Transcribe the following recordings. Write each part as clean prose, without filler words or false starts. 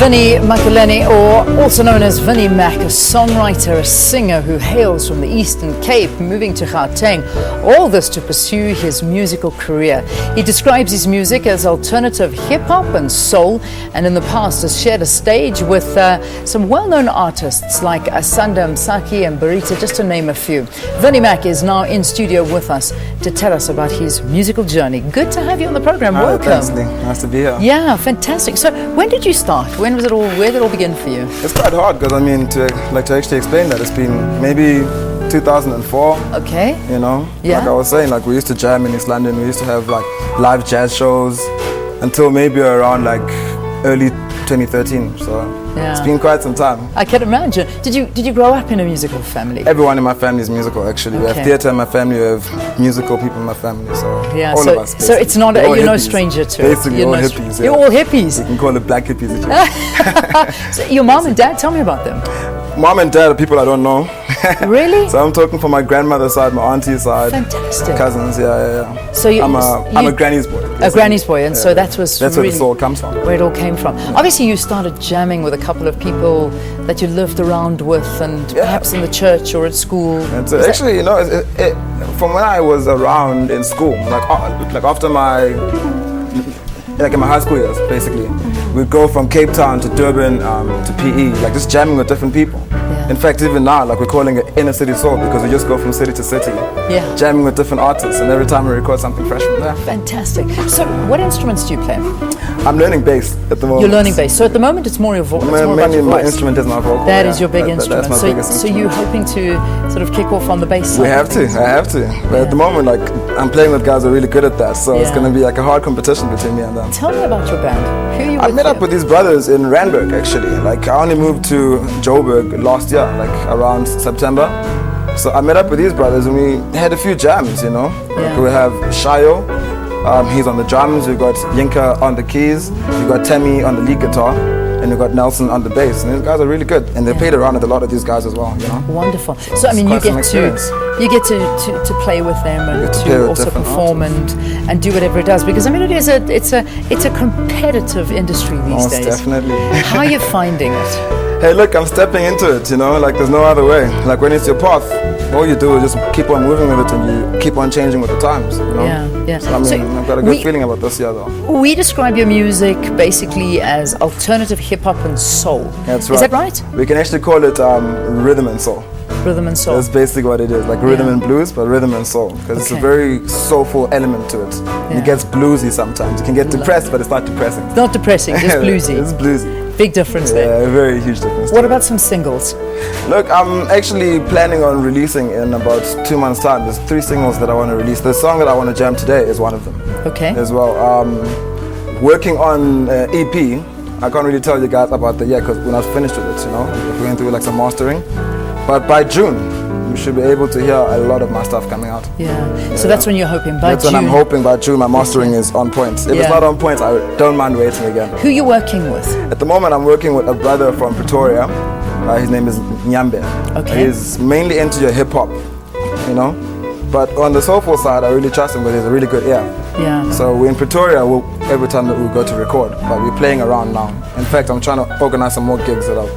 Vinnie Makeleni, or also known as Vinnie Mak, a songwriter, a singer who hails from the Eastern Cape, moving to Gauteng, all this to pursue his musical career. He describes his music as alternative hip-hop and soul, and in the past has shared a stage with some well-known artists like Asanda Msaki and Berita, just to name a few. Vinnie Mak is now in studio with us to tell us about his musical journey. Good to have you on the program. Welcome. Thanks, Lee. Nice to be here. Yeah, fantastic. So when did you start? When was it all? Where did it all begin for you? It's quite hard because to actually explain that, it's been maybe 2004. Okay. You know, Yeah. like I was saying, like we used to jam in East London. We used to have like live jazz shows until maybe around like early 2013. So Yeah. it's been quite some time. I can imagine. Did you grow up in a musical family? Everyone in my family is musical. Actually, we have Okay. theatre in my family. We have musical people in my family. So Yeah. all So, of us. so Basically. it's not We're all you're no hippies. stranger to Basically, it. You're all no hippies. You're all hippies. You can call it black hippies if you want. So your mom and dad, tell me about them. Mom and dad are people I don't know. Really? So I'm talking from my grandmother's side, my auntie's side, Fantastic. cousins. Yeah. So I'm a granny's boy. A granny's boy, and so that was That's really where the soul comes from. where it all came from. Obviously, you started jamming with a couple of people that you lived around with, and perhaps in the church or at school. And so actually, you know, from when I was around in school, like after in my high school years, basically, we'd go from Cape Town to Durban to PE, like just jamming with different people. Yeah. In fact, even now, like we're calling it inner city soul because we just go from city to city, jamming with different artists, and every time we record something fresh from there. Fantastic. So, what instruments do you play? I'm learning bass at the moment. You're learning bass. So at the moment, it's more your voice. Mainly my instrument is my vocal. That is your big instrument. That's my biggest So instrument. you're hoping to sort of kick off on the bass side? I have to. But at the moment, like I'm playing with guys who are really good at that, so it's going to be like a hard competition between me and them. Tell me about your band. Who are you I met up with these brothers in Randburg actually. Like I only moved to Joburg last year, like around September. So I met up with these brothers and we had a few jams, you know. Like we have Shayo, he's on the drums, we've got Yinka on the keys, we've got Tammy on the lead guitar, and we've got Nelson on the bass. And these guys are really good, and they played around with a lot of these guys as well, you know. Wonderful. So I mean, you get to play with them and to also perform and do whatever it does, because I mean it's a competitive industry these Most days. definitely. How are you finding it? Hey, look, I'm stepping into it, you know, like there's no other way. Like when it's your path, all you do is just keep on moving with it and you keep on changing with the times, you know. Yeah. So, I mean, I've got a good feeling about this year though. We describe your music basically as alternative hip-hop and soul. That's right. Is that right? We can actually call it rhythm and soul. Rhythm and soul. That's basically what it is, like rhythm and blues, but rhythm and soul, because it's a very soulful element to it. And it gets bluesy sometimes. You can get depressed, but it's not depressing. It's not depressing, just bluesy. It's bluesy. Big difference there. Yeah, a very huge difference. What about some singles? Look, I'm actually planning on releasing in about 2 months' time. There's 3 singles that I want to release. The song that I want to jam today is one of them. Okay. As well. Working on EP. I can't really tell you guys about that yet because we're not finished with it, you know. We're going through like some mastering. But by June, we should be able to hear a lot of my stuff coming out. Yeah. So that's when you're hoping, by That's June. when I'm hoping by June my mastering is on point. If it's not on point, I don't mind waiting again. Who are you working with? At the moment, I'm working with a brother from Pretoria. His name is Nyambe. Okay. He's mainly into your hip hop, you know. But on the soulful side, I really trust him because he has a really good ear. Yeah. So we're in Pretoria every time that we go to record, but we're playing around now. In fact, I'm trying to organize some more gigs that are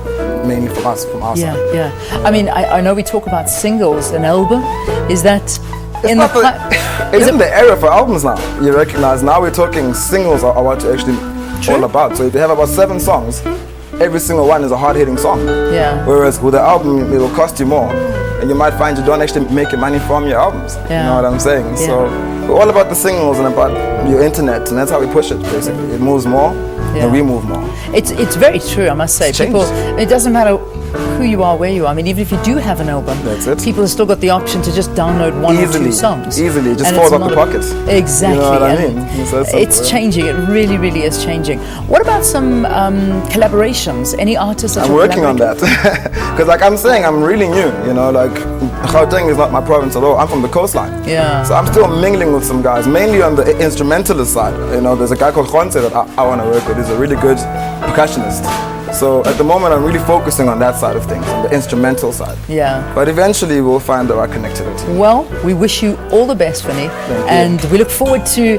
mainly for us, from our side. Yeah. I mean, I know we talk about singles, an album. Is that It's in the era for albums now. You recognize now we're talking singles are what you're actually all about. So if you have about 7 songs, every single one is a hard-hitting song. Yeah. Whereas with the album, it will cost you more, and you might find you don't actually make your money from your albums. Yeah. You know what I'm saying? Yeah. So we're all about the singles and about your internet, and that's how we push it. Basically, it moves more, and we move more. It's very true, I must say. It's People, changed. it doesn't matter who you are, where you are. I mean, even if you do have an album, That's it. people have still got the option to just download 1 or 2 songs. Easily, just And falls it's off the not- pocket. Exactly. You know what I and mean? It's that It's simple. changing. It really, really is changing. What about some collaborations? Any artists that I'm you're working on that. Because like I'm saying, I'm really new, you know, like Gauteng is not my province at all. I'm from the coastline. Yeah. So I'm still mingling with some guys, mainly on the instrumentalist side. You know, there's a guy called Khonse that I want to work with. He's a really good percussionist. So at the moment, I'm really focusing on that side of things, on the instrumental side. Yeah. But eventually, we'll find the right connectivity. Well, we wish you all the best, Vinnie. And we look forward to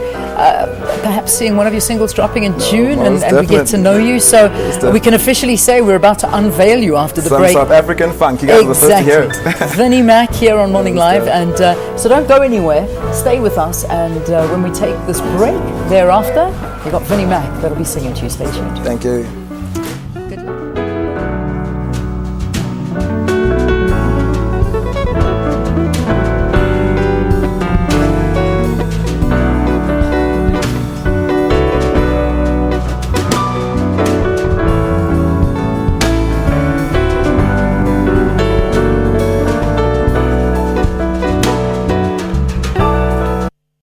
perhaps seeing one of your singles dropping in June, and we get to know you. So we can officially say we're about to unveil you after the break. Some South African funk. You guys were supposed to hear it. Vinnie Mak here on Morning Live. And so don't go anywhere. Stay with us. And when we take this break thereafter, we've got Vinnie Mak that'll be singing to you. Stay tuned. Thank you.